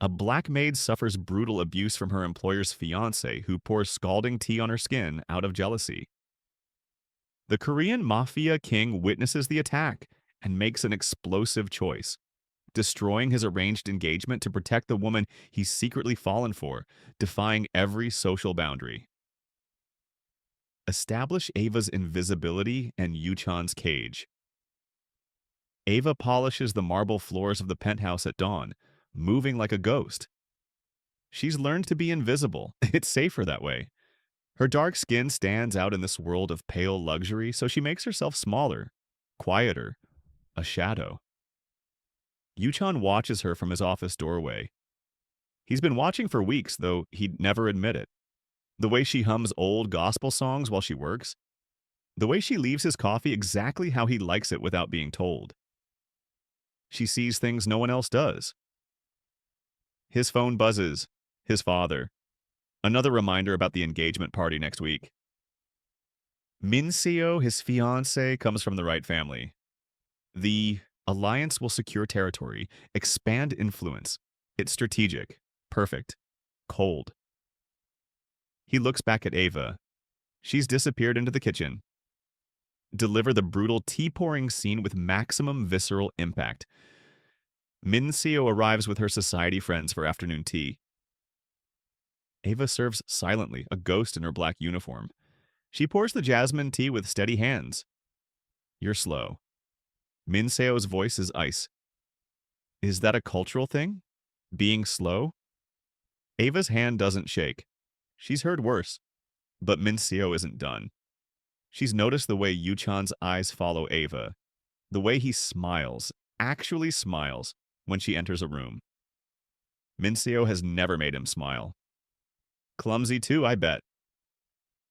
A black maid suffers brutal abuse from her employer's fiancé, who pours scalding tea on her skin out of jealousy. The Korean Mafia King witnesses the attack and makes an explosive choice, destroying his arranged engagement to protect the woman he's secretly fallen for, defying every social boundary. Establish Ava's invisibility and Yoo-chan's cage. Ava polishes the marble floors of the penthouse at dawn, moving like a ghost. She's learned to be invisible. It's safer that way. Her dark skin stands out in this world of pale luxury, so she makes herself smaller, quieter, a shadow. Yoo-chan watches her from his office doorway. He's been watching for weeks, though he'd never admit it. The way she hums old gospel songs while she works. The way she leaves his coffee exactly how he likes it without being told. She sees things no one else does. His phone buzzes. His father. Another reminder about the engagement party next week. Min-seo, his fiancée, comes from the right family. The alliance will secure territory, expand influence. It's strategic, perfect, cold. He looks back at Ava. She's disappeared into the kitchen. Deliver the brutal tea-pouring scene with maximum visceral impact. Min-seo arrives with her society friends for afternoon tea. Ava serves silently, a ghost in her black uniform. She pours the jasmine tea with steady hands. You're slow. Min-seo's voice is ice. Is that a cultural thing? Being slow? Ava's hand doesn't shake. She's heard worse. But Min-seo isn't done. She's noticed the way Yoo-chan's eyes follow Ava. The way he smiles, actually smiles, when she enters a room. Min-seo has never made him smile. Clumsy too, I bet.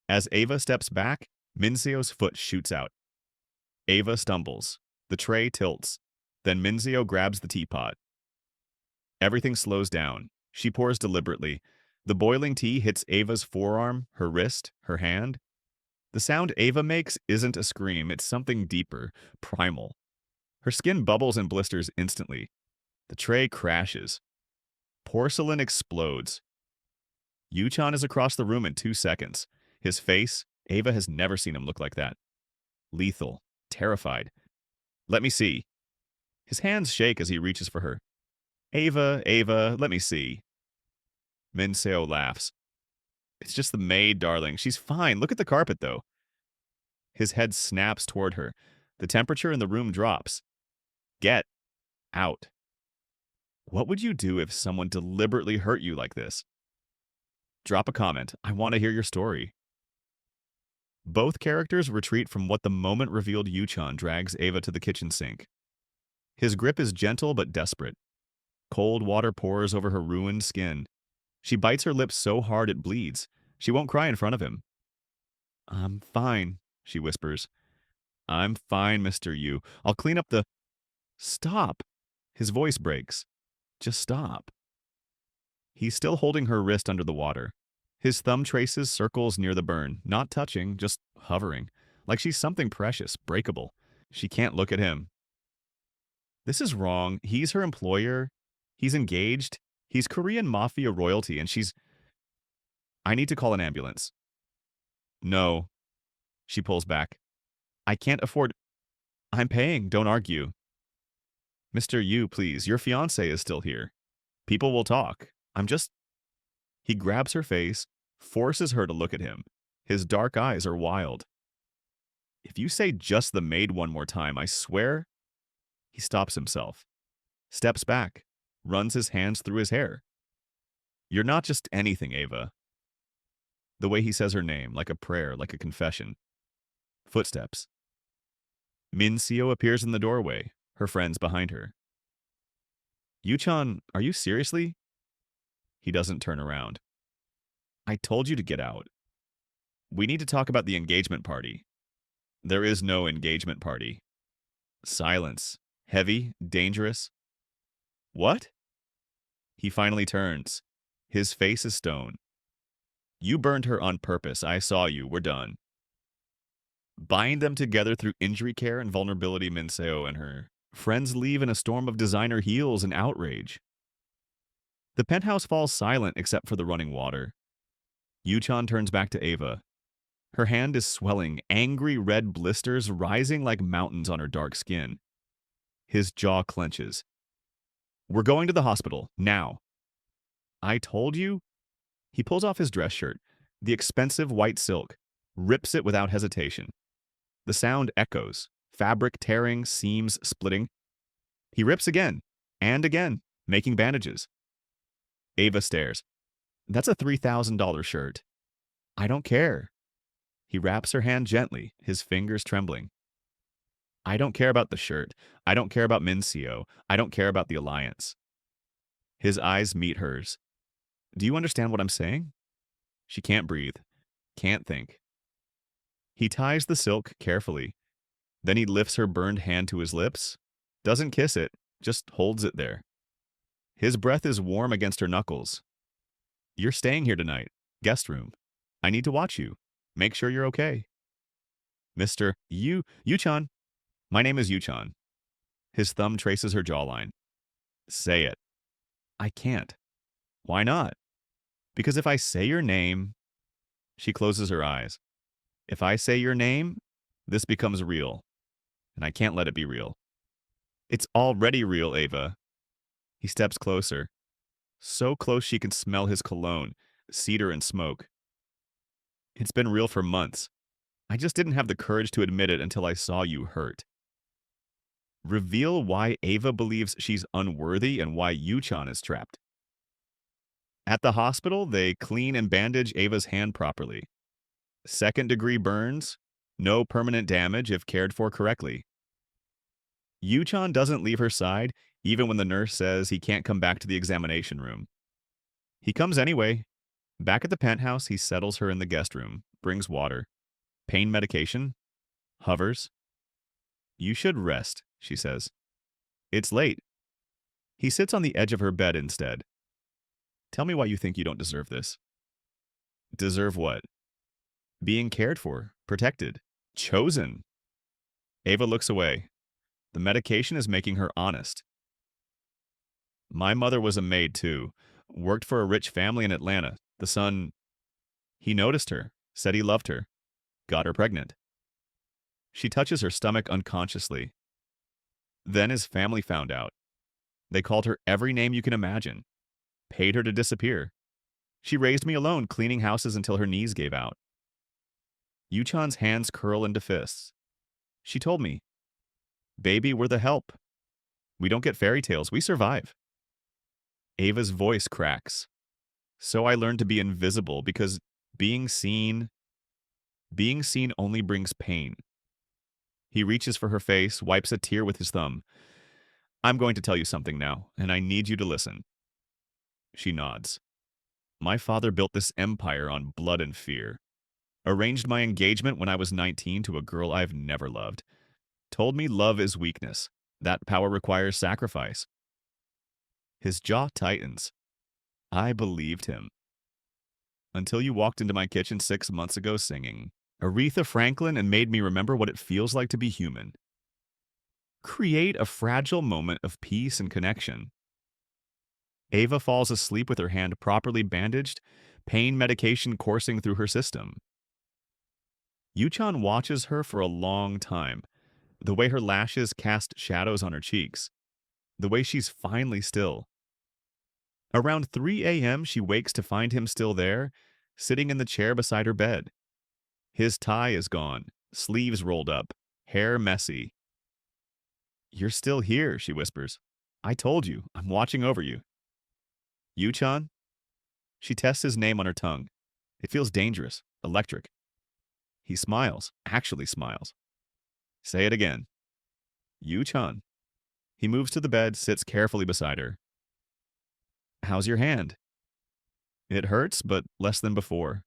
As Ava steps back, Min-seo's foot shoots out. Ava stumbles. The tray tilts. Then Min-seo grabs the teapot. Everything slows down. She pours deliberately. The boiling tea hits Ava's forearm, her wrist, her hand. The sound Ava makes isn't a scream, it's something deeper, primal. Her skin bubbles and blisters instantly. The tray crashes. Porcelain explodes. Yoo-chan is across the room in 2 seconds. His face, Ava has never seen him look like that. Lethal, terrified. Let me see. His hands shake as he reaches for her. Ava, let me see. Min-seo laughs. It's just the maid, darling. She's fine. Look at the carpet, though. His head snaps toward her. The temperature in the room drops. Get out. What would you do if someone deliberately hurt you like this? Drop a comment. I want to hear your story. Both characters retreat from what the moment revealed Yoo-chan drags Ava to the kitchen sink. His grip is gentle but desperate. Cold water pours over her ruined skin. She bites her lips so hard it bleeds. She won't cry in front of him. I'm fine, she whispers. I'm fine, Mr. Yu. I'll clean up the... Stop! His voice breaks. Just stop. He's still holding her wrist under the water. His thumb traces circles near the burn, not touching, just hovering, like she's something precious, breakable. She can't look at him. This is wrong. He's her employer. He's engaged. He's Korean Mafia royalty, and she's... I need to call an ambulance. No. She pulls back. I can't afford... I'm paying, don't argue. Mr. Yu, please, your fiancé is still here. People will talk. I'm just... He grabs her face, forces her to look at him. His dark eyes are wild. If you say just the maid one more time, I swear... He stops himself. Steps back. Runs his hands through his hair. You're not just anything, Ava. The way he says her name, like a prayer, like a confession. Footsteps. Min-seo appears in the doorway, her friends behind her. Yoo-chan, are you seriously? He doesn't turn around. I told you to get out. We need to talk about the engagement party. There is no engagement party. Silence. Heavy, dangerous. What? He finally turns. His face is stone. You burned her on purpose. I saw you. We're done. Bind them together through injury care and vulnerability, Min-seo and her friends leave in a storm of designer heels and outrage. The penthouse falls silent except for the running water. Yoo-chan turns back to Ava. Her hand is swelling, angry red blisters rising like mountains on her dark skin. His jaw clenches. We're going to the hospital, now. I told you? He pulls off his dress shirt, the expensive white silk, rips it without hesitation. The sound echoes, fabric tearing, seams splitting. He rips again, and again, making bandages. Ava stares. That's a $3,000 shirt. I don't care. He wraps her hand gently, his fingers trembling. I don't care about the shirt. I don't care about Mincio. I don't care about the alliance. His eyes meet hers. Do you understand what I'm saying? She can't breathe, can't think. He ties the silk carefully. Then he lifts her burned hand to his lips, doesn't kiss it, just holds it there. His breath is warm against her knuckles. You're staying here tonight. Guest room. I need to watch you. Make sure you're okay. Mr. Yoo-chan. My name is Yoo-chan. His thumb traces her jawline. Say it. I can't. Why not? Because if I say your name... She closes her eyes. If I say your name, this becomes real. And I can't let it be real. It's already real, Ava. He steps closer. So close she can smell his cologne, cedar and smoke. It's been real for months. I just didn't have the courage to admit it until I saw you hurt. Reveal why Ava believes she's unworthy and why Yoo-chan is trapped. At the hospital, they clean and bandage Ava's hand properly. Second-degree burns, no permanent damage if cared for correctly. Yoo-chan doesn't leave her side, even when the nurse says he can't come back to the examination room. He comes anyway. Back at the penthouse, he settles her in the guest room, brings water, pain medication, hovers. You should rest, she says. It's late. He sits on the edge of her bed instead. Tell me why you think you don't deserve this. Deserve what? Being cared for, protected, chosen. Ava looks away. The medication is making her honest. My mother was a maid, too. Worked for a rich family in Atlanta. The son... He noticed her, said he loved her, got her pregnant. She touches her stomach unconsciously. Then his family found out. They called her every name you can imagine. Paid her to disappear. She raised me alone, cleaning houses until her knees gave out. Yoo-chan's hands curl into fists. She told me, Baby, we're the help. We don't get fairy tales, we survive. Ava's voice cracks. So I learned to be invisible because being seen only brings pain. He reaches for her face, wipes a tear with his thumb. I'm going to tell you something now, and I need you to listen. She nods. My father built this empire on blood and fear. Arranged my engagement when I was 19 to a girl I've never loved. Told me love is weakness. That power requires sacrifice. His jaw tightens. I believed him. Until you walked into my kitchen 6 months ago singing Aretha Franklin and made me remember what it feels like to be human. Create a fragile moment of peace and connection. Ava falls asleep with her hand properly bandaged, pain medication coursing through her system. Yoo-chan watches her for a long time, the way her lashes cast shadows on her cheeks, the way she's finally still. Around 3 a.m., she wakes to find him still there, sitting in the chair beside her bed. His tie is gone, sleeves rolled up, hair messy. You're still here, she whispers. I told you, I'm watching over you. Yoo-chan? She tests his name on her tongue. It feels dangerous, electric. He smiles, actually smiles. Say it again. Yoo-chan. He moves to the bed, sits carefully beside her. How's your hand? It hurts, but less than before.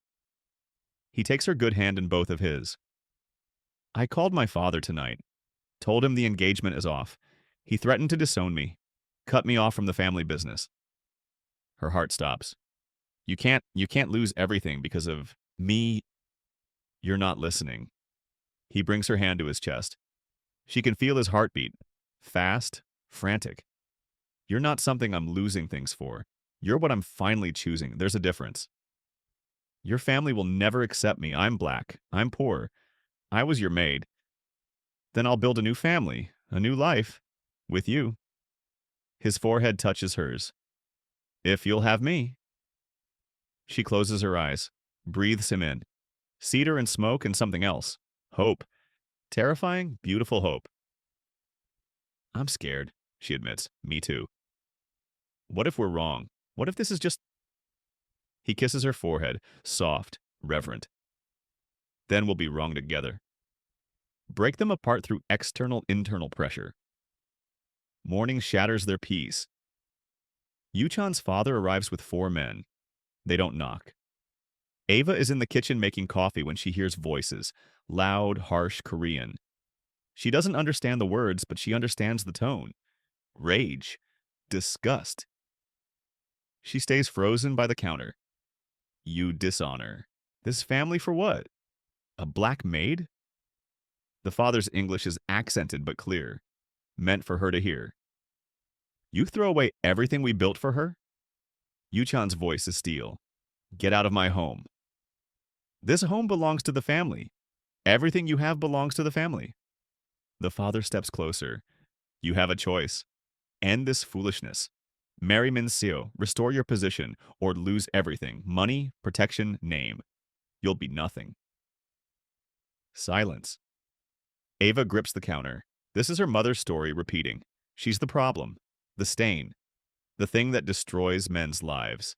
He takes her good hand in both of his. I called my father tonight. Told him the engagement is off. He threatened to disown me. Cut me off from the family business. Her heart stops. You can't lose everything because of me. You're not listening. He brings her hand to his chest. She can feel his heartbeat. Fast, frantic. You're not something I'm losing things for. You're what I'm finally choosing. There's a difference. Your family will never accept me. I'm black. I'm poor. I was your maid. Then I'll build a new family, a new life. With you. His forehead touches hers. If you'll have me. She closes her eyes, breathes him in. Cedar and smoke and something else. Hope. Terrifying, beautiful hope. I'm scared, she admits. Me too. What if we're wrong? What if this is just... He kisses her forehead, soft, reverent. Then we'll be wrong together. Break them apart through external, internal pressure. Morning shatters their peace. Yoo-chan's father arrives with 4 men. They don't knock. Ava is in the kitchen making coffee when she hears voices, loud, harsh Korean. She doesn't understand the words, but she understands the tone. Rage. Disgust. She stays frozen by the counter. You dishonor. This family for what? A black maid? The father's English is accented but clear, meant for her to hear. You throw away everything we built for her? Yoo-chan's voice is steel. Get out of my home. This home belongs to the family. Everything you have belongs to the family. The father steps closer. You have a choice. End this foolishness. Marry Min-seo, restore your position, or lose everything. Money, protection, name. You'll be nothing. Silence. Ava grips the counter. This is her mother's story repeating. She's the problem. The stain. The thing that destroys men's lives.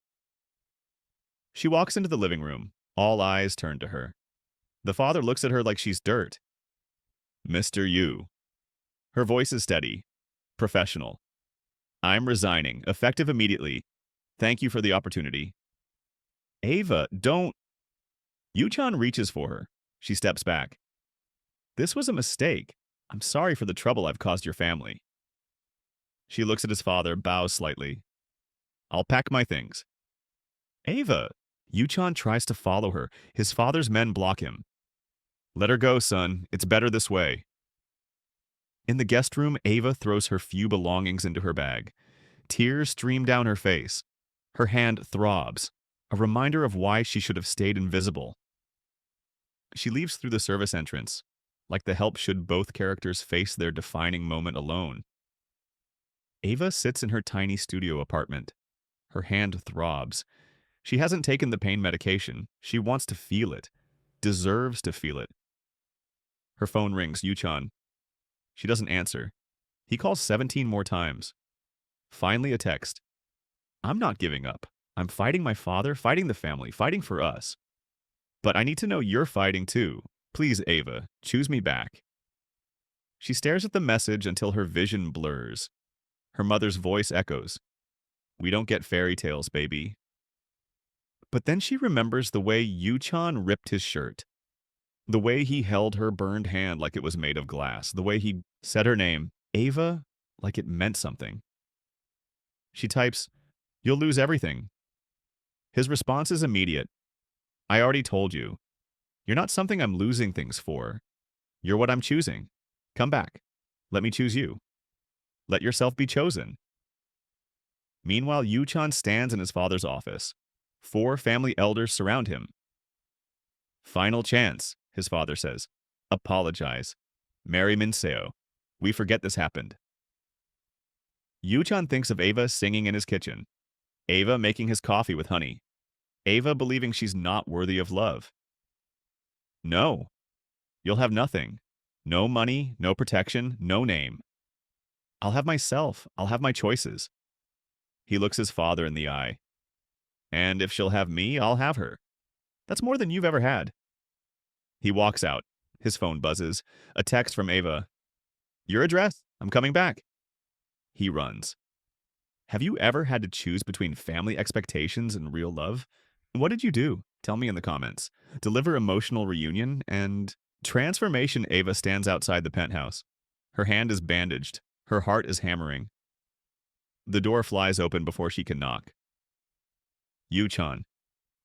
She walks into the living room. All eyes turn to her. The father looks at her like she's dirt. Mr. Yu. Her voice is steady. Professional. I'm resigning, effective immediately. Thank you for the opportunity. Ava, don't... Yoo-chan reaches for her. She steps back. This was a mistake. I'm sorry for the trouble I've caused your family. She looks at his father, bows slightly. I'll pack my things. Ava! Yoo-chan tries to follow her. His father's men block him. Let her go, son. It's better this way. In the guest room, Ava throws her few belongings into her bag. Tears stream down her face. Her hand throbs, a reminder of why she should have stayed invisible. She leaves through the service entrance, like the help should both characters face their defining moment alone. Ava sits in her tiny studio apartment. Her hand throbs. She hasn't taken the pain medication. She wants to feel it, deserves to feel it. Her phone rings. Yoo-chan. She doesn't answer. He calls 17 more times. Finally, a text. I'm not giving up. I'm fighting my father, fighting the family, fighting for us. But I need to know you're fighting too. Please, Ava, choose me back. She stares at the message until her vision blurs. Her mother's voice echoes. We don't get fairy tales, baby. But then she remembers the way Yoo-chan ripped his shirt. The way he held her burned hand like it was made of glass. The way he said her name, Ava, like it meant something. She types, You'll lose everything. His response is immediate. I already told you. You're not something I'm losing things for. You're what I'm choosing. Come back. Let me choose you. Let yourself be chosen. Meanwhile, Yoo-chan stands in his father's office. 4 family elders surround him. Final chance, his father says. Apologize. Marry Min-seo. We forget this happened. Yoo-chan thinks of Ava singing in his kitchen. Ava making his coffee with honey. Ava believing she's not worthy of love. No. You'll have nothing. No money, no protection, no name. I'll have myself. I'll have my choices. He looks his father in the eye. And if she'll have me, I'll have her. That's more than you've ever had. He walks out. His phone buzzes. A text from Ava. Your address. I'm coming back. He runs. Have you ever had to choose between family expectations and real love? What did you do? Tell me in the comments. Deliver emotional reunion and transformation. Ava stands outside the penthouse. Her hand is bandaged. Her heart is hammering. The door flies open before she can knock. Yoo-chan.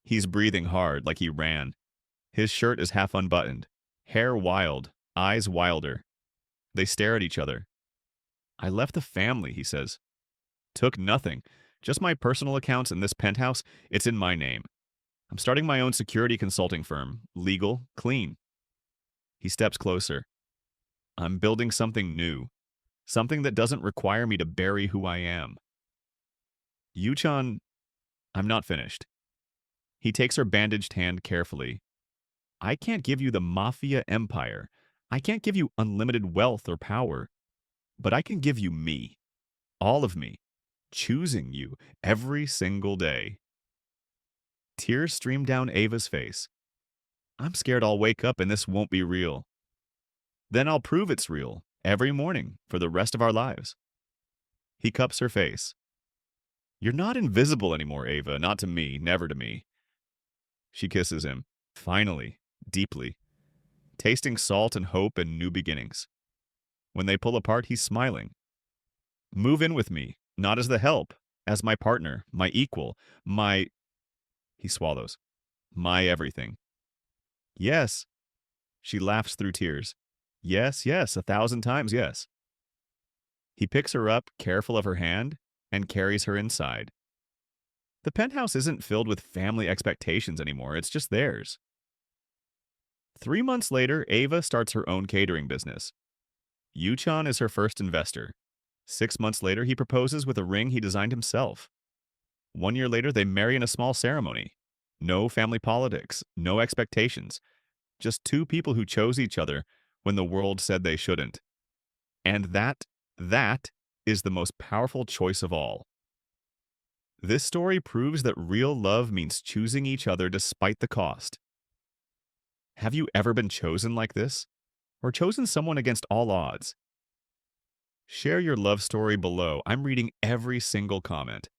He's breathing hard like he ran. His shirt is half unbuttoned. Hair wild. Eyes wilder. They stare at each other. I left the family, he says. Took nothing. Just my personal accounts in this penthouse, it's in my name. I'm starting my own security consulting firm. Legal, clean. He steps closer. I'm building something new. Something that doesn't require me to bury who I am. Yoo-chan, I'm not finished. He takes her bandaged hand carefully. I can't give you the mafia empire. I can't give you unlimited wealth or power. But I can give you me. All of me. Choosing you every single day. Tears stream down Ava's face. I'm scared I'll wake up and this won't be real. Then I'll prove it's real every morning for the rest of our lives. He cups her face. You're not invisible anymore, Ava. Not to me. Never to me. She kisses him. Finally. Deeply. Tasting salt and hope and new beginnings. When they pull apart, he's smiling. Move in with me. Not as the help. As my partner. My equal. My... He swallows. My everything. Yes. She laughs through tears. Yes, yes, 1,000 times yes. He picks her up, careful of her hand, and carries her inside. The penthouse isn't filled with family expectations anymore, it's just theirs. 3 months later, Ava starts her own catering business. Yoo-chan is her first investor. 6 months later, he proposes with a ring he designed himself. 1 year later, they marry in a small ceremony. No family politics, no expectations. Just two people who chose each other when the world said they shouldn't. And that is the most powerful choice of all. This story proves that real love means choosing each other despite the cost. Have you ever been chosen like this? Or chosen someone against all odds? Share your love story below. I'm reading every single comment.